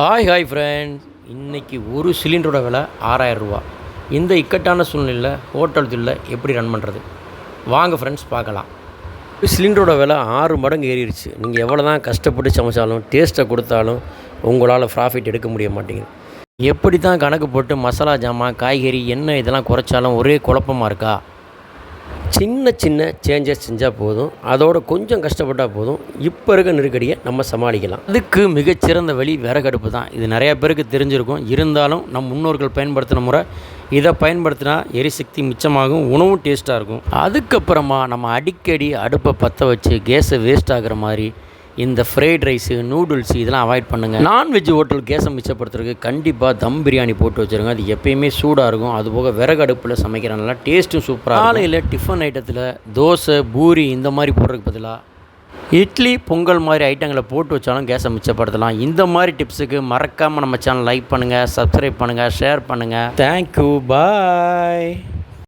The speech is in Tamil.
ஹாய் ஃப்ரெண்ட்ஸ், இன்றைக்கி ஒரு சிலிண்டரோட விலை 6000 ரூபா. இந்த இக்கட்டான சூழ்நிலையில் ஹோட்டல் தொழிலை எப்படி ரன் பண்ணுறது? வாங்க ஃப்ரெண்ட்ஸ் பார்க்கலாம். சிலிண்டரோட விலை 6 மடங்கு ஏறிடுச்சு. நீங்கள் எவ்வளோ தான் கஷ்டப்பட்டு சமைச்சாலும் டேஸ்ட்டை கொடுத்தாலும் உங்களால் ப்ராஃபிட் எடுக்க முடிய மாட்டேங்குது. எப்படி தான் கணக்கு போட்டு மசாலா ஜாமான், காய்கறி, எண்ணெய் இதெல்லாம் குறைச்சாலும் ஒரே குழப்பமாக இருக்கா? சின்ன சின்ன சேஞ்சஸ் செஞ்சால் போதும், அதோட கொஞ்சம் கஷ்டப்பட்டால் போதும், இப்போ இருக்க நெருக்கடியை நம்ம சமாளிக்கலாம். அதுக்கு மிகச்சிறந்த வழி விறகடுப்பு தான். இது நிறையா பேருக்கு தெரிஞ்சிருக்கும். இருந்தாலும் நம் முன்னோர்கள் பயன்படுத்தின முறை இதை பயன்படுத்தினா எரிசக்தி மிச்சமாகும், உணவும் டேஸ்ட்டாக இருக்கும். அதுக்கப்புறமா நம்ம அடிக்கடி அடுப்பை பற்ற வச்சு கேஸை வேஸ்ட் ஆகிற மாதிரி இந்த ஃப்ரைட் ரைஸு, நூடுல்ஸு இதெல்லாம் அவாய்ட் பண்ணுங்கள். நான்வெஜ் ஹோட்டல் கேஸை மிச்சப்படுத்துறதுக்கு கண்டிப்பாக தம் பிரியாணி போட்டு வச்சுருங்க. அது எப்பயுமே சூடாக இருக்கும். அதுபோக விறகு அடுப்பில் சமைக்கிறனால டேஸ்ட்டும் சூப்பராக. காலையில் டிஃபன் ஐட்டத்தில் தோசை, பூரி இந்த மாதிரி போடுறதுக்கு பதிலாக இட்லி, பொங்கல் மாதிரி ஐட்டங்களை போட்டு வச்சாலும் கேஸை மிச்சப்படுத்தலாம். இந்த மாதிரி டிப்ஸுக்கு மறக்காமல் நம்ம சேனல் லைக் பண்ணுங்கள், சப்ஸ்கிரைப் பண்ணுங்கள், ஷேர் பண்ணுங்கள். தேங்க்யூ, பாய்.